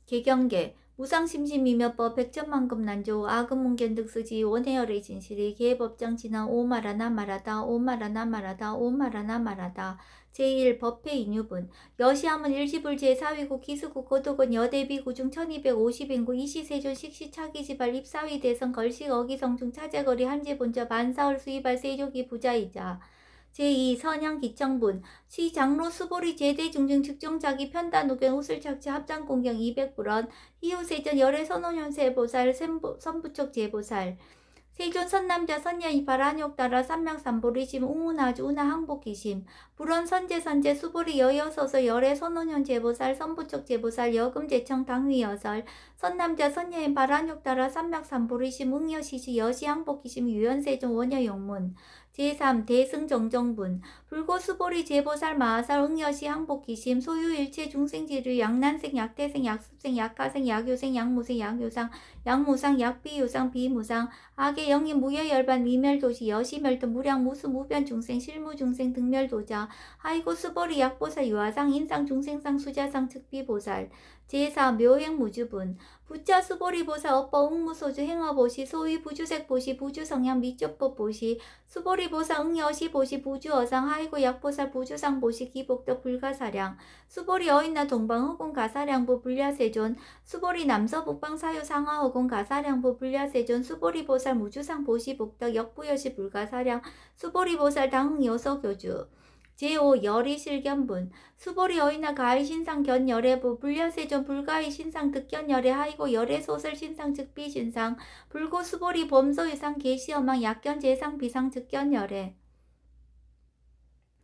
개경계 무상심신미묘법 백천만금 난조 아금문견득수지 원해열의 진실이 계법정 진화 오말하나 말하다 오말하나 말하다 오말하나 말하다 제1 법회 인유분 여시함은 일시불 제4위국 기수국 고독은 여대비 구중 1250인구 이시세존 식시차기지발 입사위 대선 걸식 어기성중 차제거리 한제본저 반사월 수입할 세조기 부자이자 제2 선양기청분 시장로 수보리 제대중증 측정자기 편단우견 우슬착취 합장공경 200불원 희우세전 열애선호년세보살 선부척 제보살 세존 선남자 선녀이 바란욕 따라 삼명삼보리심 웅운아주 운하 항복기심 불원 선제 수보리 여여서서 열애 선호년 제보살 선부척 제보살 여금제청 당위여설 선남자 선녀인 바란욕 따라 삼명삼보리심 웅여시시 여시 항복기심 유연세존 원여용문 제3 대승정정분 불고수보리 제보살 마하살 응여시 항복기심 소유일체 중생지류 양난생 약태생 약습생 약가생 약효생 약무생 약효상 약무상 약비유상 비무상 악의 영인 무여열반 미멸도시 여시멸도 무량 무수 무변 중생 실무 중생 등멸도자 하이고 수보리 약보살 유화상 인상 중생상 수자상 측비보살 제4 묘행무주분 부자 수보리 보살 업보 응무소주 행어보시 소위 부주색 보시 부주성향 미적법 보시 수보리 보살 응여시 보시 부주어상 하이고 약보살 부주상 보시 기복덕 불가사량 수보리 어인나 동방 허공 가사량부 불야세존 수보리 남서 북방 사유 상하 허공 가사량부 불야세존 수보리 보살 무주상 보시 복덕 역부여시 불가사량 수보리 보살 당흥 여서교주 제5 열이 실견분 수보리 어이나 가히 신상 견열애부 불려세존 불가히 신상 득견열애 하이고 열애 소설 신상 즉비 신상 불고 수보리 범소유상 계시어망 약견 재상 비상 즉견열애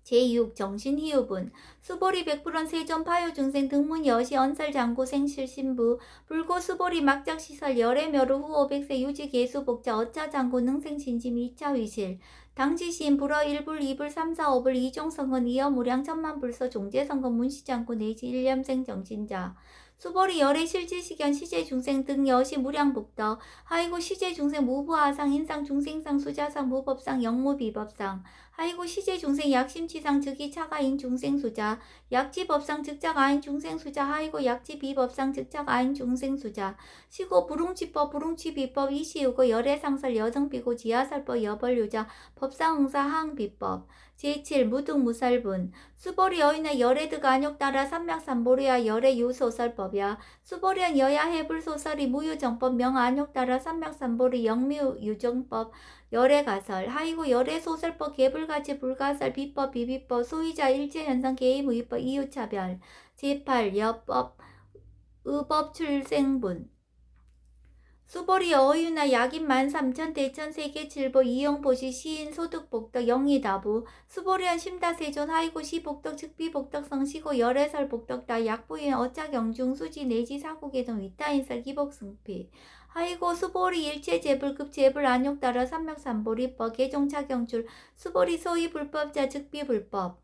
제6 정신희우분 수보리 백불원 세존 파요중생 등문 여시 언설장구 생실신부 불고 수보리 막작시설 열애묘루 후 500세 유지 계수복자 어차장구 능생신심 2차 위실 당지시인 불어 1불 2불 3, 4, 5불 2종성은 이어무량 천만불서 종제성건 문시장구 내지 일념생 정신자 수보리 열애 실지시견 시제중생 등 여시 무량복덕 하이고 시제중생 무부하상 인상 중생상 수자상 무법상 영무비법상 하이고 시제중생 약심치상 즉이 차가인 중생수자 약지법상 즉자가인 중생수자 하이고 약지비법상 즉자가인 중생수자 시고 불웅치법 불웅치비법 이시우고 열애상설 여정비고 지하설법 여벌유자 법상응사 하항비법 제7 무등무살분 수보리 어이나 열애득 안욕 따라 삼맥삼보리야 열애 유소설법이야 수보리한 여야 해불소설이 무유정법 명안욕 따라 삼맥삼보리 영미유정법 열애가설 하이고 열애소설법 개불가치 불가설 비법 비비법 소위자 일제현상 개의무위법 이유차별 제8 여법 의법 출생분 수보리 어유나 약인 13,000 대천 세계칠보 이영보시 시인 소득복덕 영희다부 수보리한 심다세존 하이고 시복덕 측비복덕 성시고 열애설 복덕다 약부인 어짜경중 수지 내지 사국계동 위타인설 기복승피 하이고 수보리 일체재불급 재불 안욕 따라 삼맥삼보리법 개종차경출 수보리 소위 불법자 즉비불법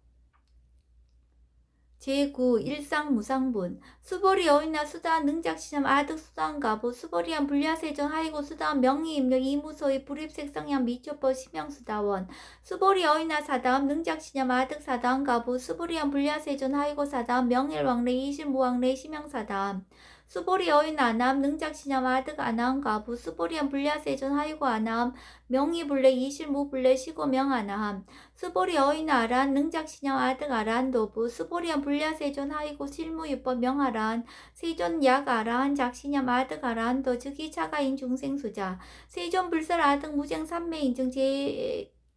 제9 일상무상분 수보리 어이나 수다한 능작시점 아득 수다한가부 수보리한 불야세전 하이고 수다한 명의입력 이무소의 불입색성향 미초법 심형수다원 수보리 어이나 사다음 능작시점 아득 사다한가부 수보리한 불야세전 하이고 사다음 명일왕래 이실무왕래 심형사다음 수보리 어인 아남 능작시념 아득 아나함 가부 수보리한 불야세전 하이고 아나함 명의불래 이실무불래 시고명 아나함 수보리 어인 아란 능작시념 아득 아란 도부 수보리한 불야세전 하이고 실무유법 명아란 세존 약 아라한 작시념 아득 아란 도 즉이 차가인 중생수자 세존 불설 아득 무쟁 삼매인증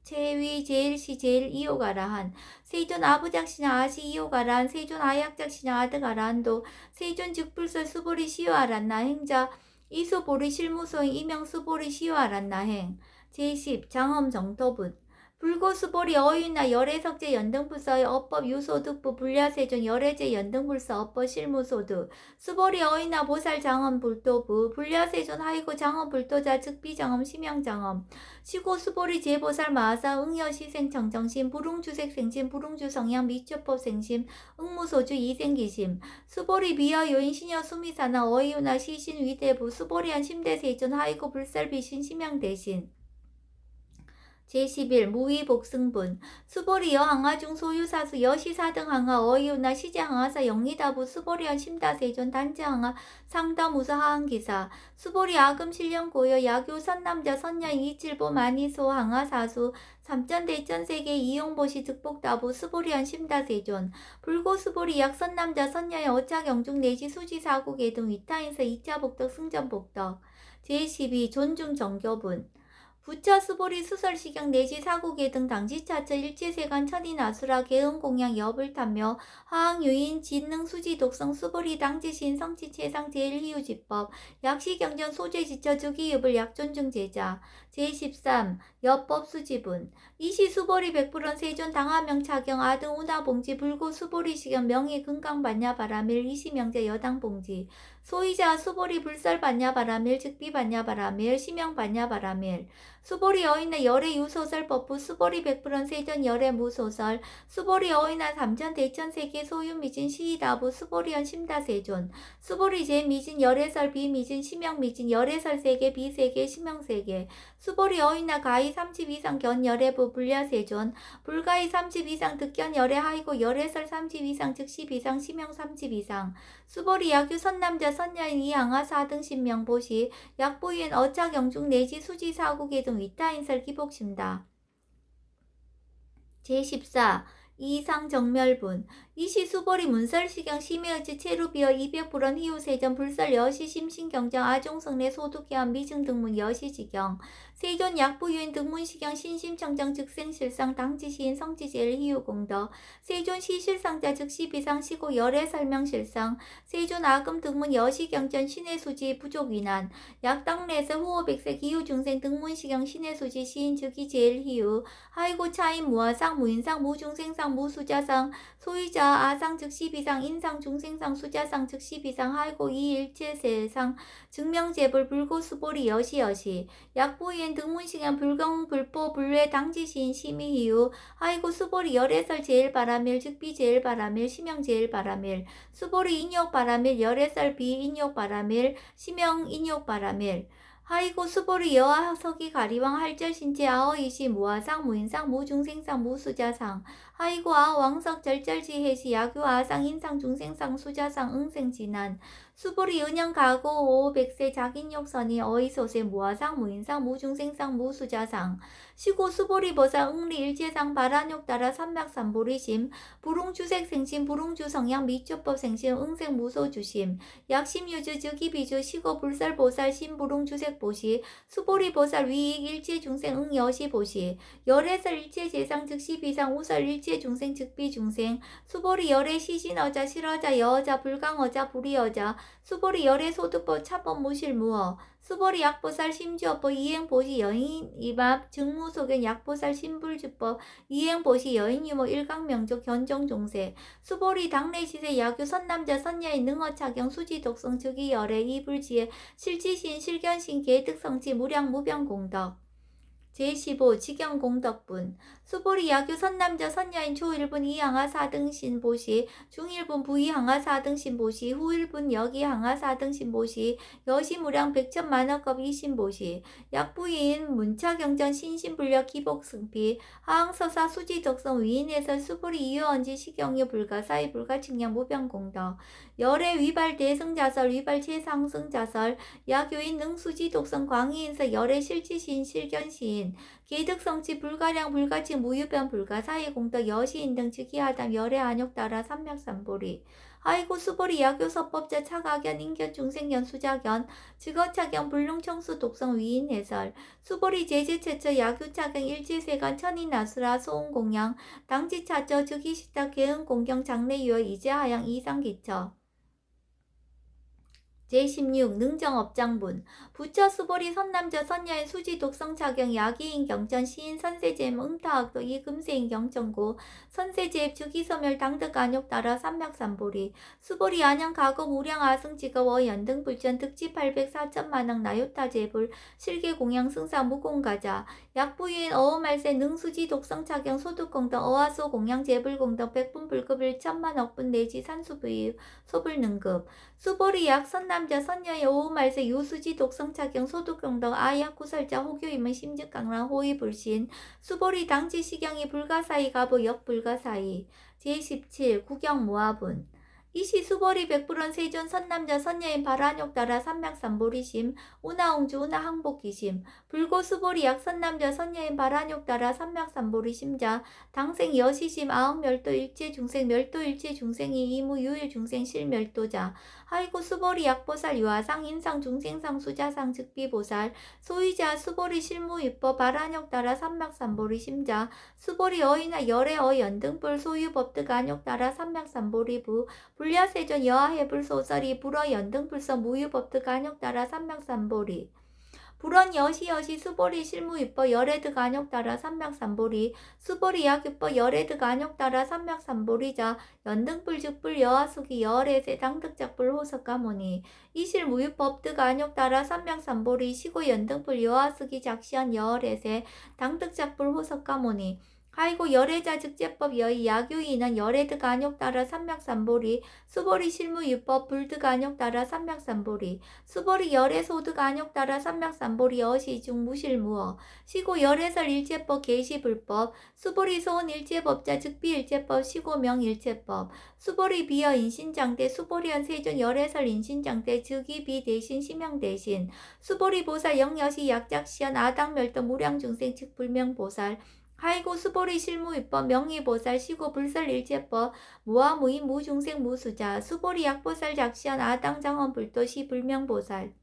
제위 제일시 제일 이호가라한 세존 아부작시냐 아시 이호가란 세존 아약작시냐 아득아란도 세존 즉불설 수보리 시효아란나 행자 이수보리 실무소인 이명 수보리 시효아란나 행 제10 장엄 정토분 불고수보리 어유나 열애석제 연등불서의 업법 유소득부 불야세존 열애제 연등불서 업법 실무소득 수보리 어유나 보살 장엄 불도부 불야세존 하이고 장엄 불도자 즉비장엄 심형장엄 시고 수보리 제보살 마하사 응여시생 정정심 불웅주색 생심 불웅주 성향 미초법 생심 응무소주 이생기심 수보리 비여 요인 신여 수미사나 어이유나 시신 위대부 수보리한 심대세존 하이고 불살비신 심양대신 제11 무위복승분 수보리 여항하 중 소유사수 여시사등 항하 어이유나 시제항하사 영리다부 수보리현 심다세존 단지항하 상다무사 하항기사 수보리 아금 실령고여 야교 선남자 선녀인 이칠보 마니소 항하사수 삼전대천세계 이용보시 득복다부 수보리현 심다세존 불고 수보리 약선남자 선녀의 어차경중 내지 수지사국의 등 위타인서 2차 복덕 승전복덕 제12 존중정교분 부처 수보리 수설시경 내지 사국의 등 당지차처 일체세간 천인아수라 개응공양 엽을 탐며 하항유인 진능 수지 독성 수보리 당지신 성치 최상 제일희유지법 약시경전 소재지처 주기읍을 약존중 제자 제13 엽법 수지분 이시 수보리 백불원 세존 당하명 차경 아등 운하봉지 불고 수보리 시경 명의 금강반야 바라밀 이시명제 여당봉지 소이자 수보리 불설반야 바라밀 즉비반야 바라밀 시명반야 바라밀 수보리 어인의 열의 유소설 법부 수보리 백불원 세전 열의 무소설 수보리 어인한 삼천 대천세계 소유미진 시이다부 수보리현 심다세존 수보리 제미진 열애설 비미진 시명미진 열애설 세계 비세계 시명세계 수보리 어인나 가히 30 이상 견 열애부 불야세존 불가히 30 이상 득견 열애 하이고 열애설 30 이상 즉 10 이상 시명 30 이상 수보리 야규 선남자 선녀인 이항하 4등 신명보시 약부인 어차경중 내지 수지사국의 등 위타인설 기복심다. 제14 이상정멸분 이시 수보리 문설시경 심해어지 체루비어 200불원 희우세전 불설 여시 심신경정 아종성내 소득계한 미증등문 여시지경 세존 약부유인 등문시경 신심청정 즉생실상 당지시인 성지제일 희우공덕 세존 시실상자 즉시비상 시고 열애설명실상 세존 아금 등문 여시경전 신해수지 부족위난 약당내에서 후호백색 희우중생 등문시경 신해수지 시인 즉이 제일 희우 하이고 차인 무아상 무인상 무중생상 무수자상 소이자 아상 즉시비상 인상 중생상 수자상 즉시비상 하이고 이일체세상 증명제불 불고수보리 여시여시 약부인 등문시경 불경 불보 불외 당지시인 심의희우 하이고 수보리 열애설 제일바라밀 즉비 제일바라밀 시명 제일바라밀 수보리 인욕바라밀 열애설 비인욕바라밀 시명 인욕바라밀 하이고 수보리 여하석이 가리왕 할절신체 아어이시 무아상 무인상 무중생상 무수자상 하이고 아왕석 절절지해시 야규 아상 인상 중생상 수자상 응생진한 수보리 은영 가고 오백세 자긴욕선이 어이소세 무아상 무인상 무중생상 무수자상 시고 수보리 버사 응리 일제상 바란욕 따라 삼맥삼보리심 불웅주색 생심 불웅주 성향 미주법 생심 응생 무소주심 약심유주 즉이비주 시고 불설보살 심불웅주색보시 수보리 보살 위익 일체중생 응여시보시 열애설 일체재상 즉시비상 우설 일체중생 즉비중생 수보리 열애 시신어자 실어자 여어자 불강어자 불이어자 수보리 열애 소득법 차법 무실무어 수보리 약보살 심주어법 이행보시 여인 이밥 증무소견 약보살 심불주법 이행보시 여인유모 일강명족 견정종세 수보리 당내시세 야규 선남자 선녀의 능어차경 수지독성 즉이 열애 이불지혜 실지신 실견신 계득성치 무량무병공덕 제15 직영공덕분 수보리 야규 선남자 선녀인 초1분 이항하 4등신 보시 중1분 부이항하 4등신 보시 후1분 여기항하 4등신 보시 여시무량 백천만억급 이신 보시 약부인 문차경전 신신불력 기복승피 하항서사 수지덕성 위인에서 수보리 이유언지 시경유 불가사의 불가측량 무병공덕 열애 위발 대승자설 위발 최상승자설 야교인 능수지독성 광희인서 열애 실지신 실견시인 계득성치 불가량 불가치 무유변 불가사의 공덕 여시인 등 즉기하담 열애 안욕 따라 삼맥삼보리 하이고 수보리 야교서법자 차가견 인견 중생견 수자견 즉어차견 불능청수 독성 위인해설 수보리 제재체처 야교차경 일지세간 천인아수라 소음공양 당지차처 즉이시타 개응공경 장래유어 이제하양 이상기처 제16 능정업장분 부처 수보리 선남자 선녀인 수지 독성차경 야기인 경전 시인 선세제임 응타학도 이금세인 경전고 선세제입 주기소멸 당득 안욕 따라 삼맥삼보리 수보리 안양 가고 무량 아승지가 워연등 불전 득지 800 4천만억 나요타 제불 실계 공양 승사 무공가자 약부인 어어말세 능수지 독성차경 소득공덕 어화소 공양 제불공덕 백분 불급 1천만 억분 내지 산수부의 소불능급 수보리 약 선남 선남자 선녀의 오후말세 유수지 독성차경 소득경덕 아약 구설자 호교임은 심즉강란 호의불신 수보리 당지시경이 불가사의 가보 역불가사의 제17 구경모아분 이시 수보리 백불원 세존 선남자 선녀인 발한욕 따라 삼맥삼보리심 우나옹주 우나항복기심 불고 수보리 약선남자 선녀인 발한욕 따라 삼맥삼보리심자 당생 여시심 아흥멸도 일체 중생 멸도 일체 중생이 이무 유일 중생 실멸도자 하이고 수보리 약보살 유아상 인상 중생상 수자상 즉비보살 소위자 수보리 실무입법 발한욕 따라 삼맥삼보리심자 수보리 어이나 열애 어연등불 소유법득 안욕 따라 삼맥삼보리부 불야세존 여하해불소설이 불어 연등불서 무유법득 안욕 따라 삼맥삼보리 불원 여시여시 수보리 실무입법 열애득 안욕 따라 삼맥삼보리 수보리 약유법 열애득 안욕 따라 삼맥삼보리자 연등불 즉불 여하수기 여월에세 당득작불 호석가모니 이실 무유법득 안욕 따라 삼맥삼보리 시고 연등불 여하수기 작시한 여월에세 당득작불 호석가모니 하이고 열애자 즉제법 여의 야교인은 열애득 안욕 따라 삼맥삼보리 수보리 실무유법 불득 안욕 따라 삼맥삼보리 수보리 열애소득 안욕 따라 삼맥삼보리 어시중 무실무어 시고 열애설 일제법 계시불법 수보리 소원 일제법자 즉비일제법 시고명 일제법 수보리 비여 인신장대 수보리연 세존 열애설 인신장대 즉이비 대신 심형 대신 수보리 보살 영여시 약작시연 아당멸도 무량중생 즉 불명보살 하이고 수보리 실무입법 명의보살 시고 불설일제법 무아무인 무중생 무수자 수보리 약보살 작시한 아당장원 불도시 불명보살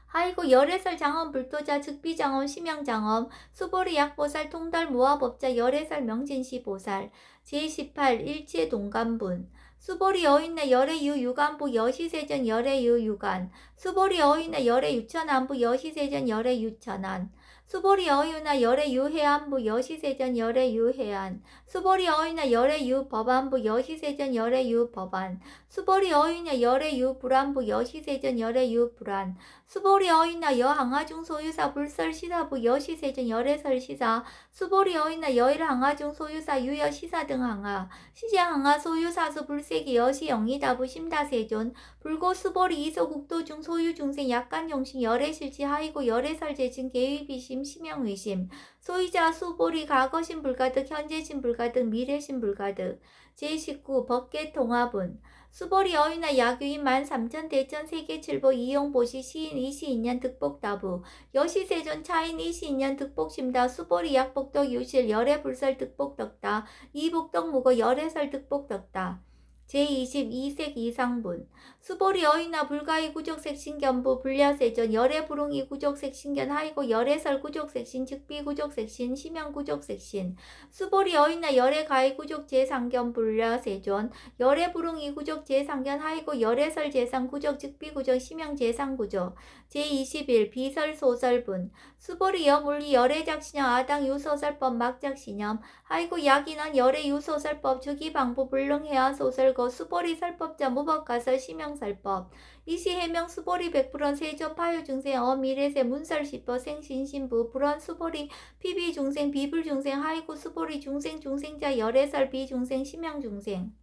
하이고 열애설 장엄 불도자 즉비장엄 심양장엄 수보리 약보살 통달 무아법자 열애설 명진시 보살 제18 일체 동간분 수보리 어인내 열애유 유간부 여시세전 열애유 유간 수보리 어인내 열애유천안부 여시세전 열애유천안 수보리 어유나 열애유해안부 여시세전 열애유해안 수보리 어유나 열애유법안부 여시세전 열애유법안 수보리 어유나 열애유불안부 여시세전 열애유불안 수보리 어유나 여항아중 소유사 불설시사부 여시세전 열애설시사 수보리 어유나 여일항아중 소유사 유여시사 등 항아 시제항아 소유사수 불세기 여시영이다부 심다세존 불고 수보리 이소국도중 소유중생 약간용신 열애실지 하이고 열애설제진 계위비심 심형의심 소유자 수보리 과거신 불가득 현재신 불가득 미래신 불가득 제19 법계통합은 수보리 어유나 야규인 13,000 대천 세계칠보 이용보시 시인 이시인년 득복다부 여시세존 차인 이시인년 득복심다 수보리 약복덕 유실 열애불설 득복덕다 이복덕무고 열애설 득복덕다 제22색 이상분 수보리 어이나 불가이 구족색 신견부 불야세전 열애불응이 구족색 신견 하이고 열애설 구족색 신 즉비 구족색 신 심형 구족색 신 수보리 어이나 열애가이 구족 제상견 불야세전 열애불응이 구족 제상견 하이고 열애설 제상 구족 즉비 구족 심형 제상 구족 제21 비설 소설분 수보리 여물리 열애작신형 아당 유소설법 막작신형 하이고 약인한 열애유소설법 주기방부 불능해야 소설거 수보리 설법자 무법가설 심형설법 이시해명 수보리 백불원 세조 파유중생 어미래세 문설시법 생신신부 불원 수보리 피비중생 비불중생 하이고 수보리 중생 중생자 열애설 비중생 심형중생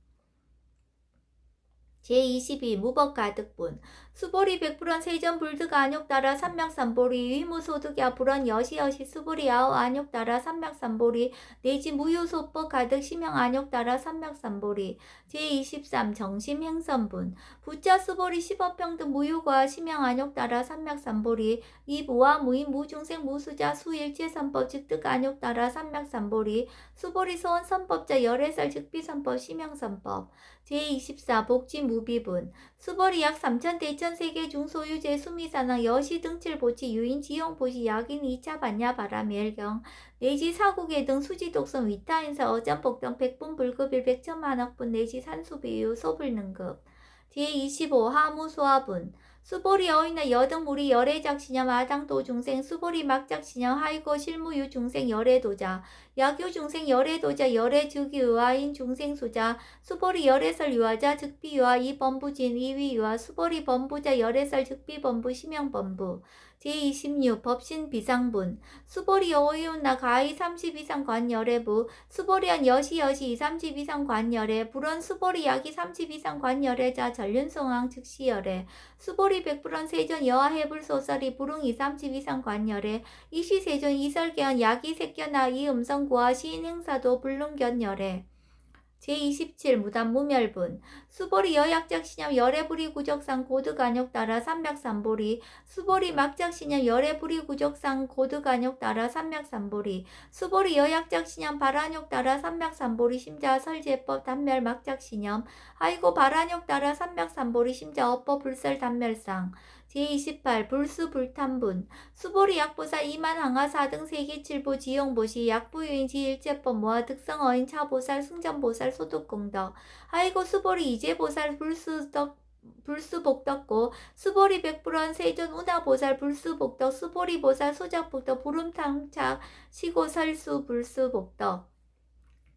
제22 무법가득분 수보리 백불원 세전 불득 안욕 따라 삼맥삼보리 위무소득야 불원 여시여시 수보리 아오 안욕 따라 삼맥삼보리 내지 무효소법 가득 심형 안욕 따라 삼맥삼보리 제23 정심행선분 부자 수보리 십업평등 무효과 심형 안욕 따라 삼맥삼보리 이부와 무인 무중생 무수자 수일체선법 즉득 안욕 따라 삼맥삼보리 수보리 소원선법자 열애설 즉비선법 심형선법 제24 복지무비분 수보리 약 3,000 대천 세계 중소유재 수미사나 여시 등칠보치 유인 지용보시 약인 2차 반야 바라멜경 내지 사국의 등 수지독성 위타인사 어전복등 백분 불급일 백천만억분 내지 산수비유 소불능급 제25 하무소화분 수보리 어이나 여등 무리 열애작신염 아당도 중생 수보리 막작신염 하이고 실무유 중생 열애도자 야교 중생 열애도자 열애주기유아인 중생수자 수보리 열애설 유아자 즉비유아 이범부진 이위유아 수보리 범부자 열애설 즉비범부 심형범부 제26 법신 비상분 수보리 어이운나 가이 30 이상 관열애부 수보리한 여시 30 이상 관열애 불원 수보리 야기 30 이상 관열애자 전륜성왕 즉시열애 수보리 백불원 세존 여하해불소설이 불응이 30 이상 관열애 이시세존 이설견 야기 색견아 이음성구와 시인행사도 불능견열애 제27 무단 무멸분 수보리 여약작신염 열애불이 구적상 고득안욕 따라 삼맥삼보리 수보리 막작신염 열애불이 구적상 고득안욕 따라 삼맥삼보리 수보리 여약작신염 발안욕 따라 삼맥삼보리 심자 설제법 단멸 막작신염 아이고 발안욕 따라 삼맥삼보리 심자 업법 불설 단멸상 제28 불수불탄분 수보리 약보사 이만 항하 4등 세계칠보 지용보시 약부유인 지일제법 모아 득성어인 차보살 승전보살 소득공덕 아이고 수보리 이제보살 불수복덕고 수보리 백불원 세존 운하보살 불수복덕 수보리보살 소작복덕 부름탕착 시고설수 불수복덕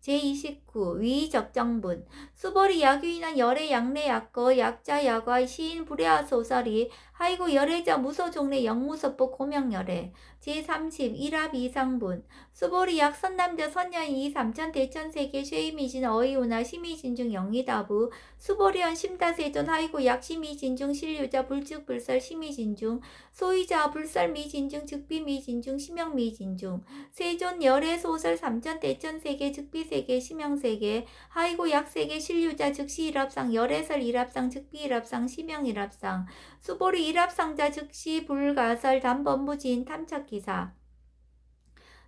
제29 위적정분 수보리 야규인한 열애 약내 약거 약자 야과 시인 불야하 소설이 하이고 열애자 무소종래 영무섭보 고명열애 제30 일합 이상분 수보리 약 선남자 선녀인 이 삼천 대천세계 쉐이미진 어이우나 시미진중 영이다부 수보리현 심다세존 하이고 약 시미진중 실유자 불축불설 시미진중 소이자 불설미진중 즉비미진중 심영미진중 세존 열애 소설 삼천 대천세계 즉비세계 심영세계 하이고 약세계 실유자 즉시 일합상 열애설 일합상 즉비 일합상 심영 일합상 수보리 일합상자 즉시 불가설 단범부지인 탐착기사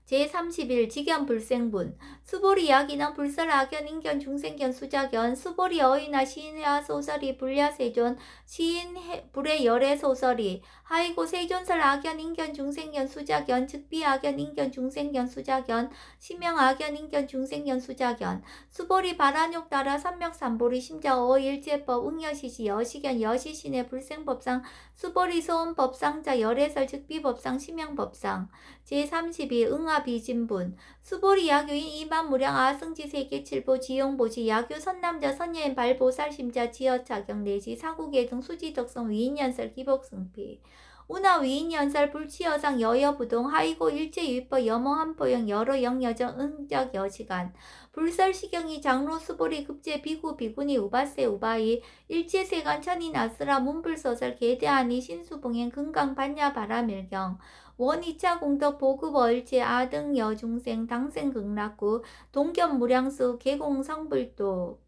제31 직연불생분 수보리 약이나 불설 악연 인견 중생견 수작견 수보리 어이나 시인회화 소설이 불야세존 시인 불의 열애 소설이 하이고 세존설 악연 인견 중생견 수작견 즉비 악연 인견 중생견 수작견 심명 악연 인견 중생견 수작견 수보리 발안욕 따라 삼명삼보리 심자 어일제법 응여시시 여시견 여시신의 불생법상 수보리 소음법상자 열애설 즉비법상 심명법상 제32 응아비진분 수보리 야교인 이만무량 아승지 세계칠보 지용보시 야교 선남자 선녀인 발보살심자 지어자경 내지 사국예등 수지덕성 위인연설 기복승피 운하 위인연설 불치여상 여여부동 하이고 일제유법 여모한포영 여로영여정 응적여시간 불설시경이 장로 수보리 급제 비구 비구니 우바세 우바이 일제세간 천인아스라 문불소설 계대하니 신수봉행 금강 반야 바라밀경 원이차 공덕 보급 얼제 아등 여중생 당생 극락구 동견 무량수 계공 성불도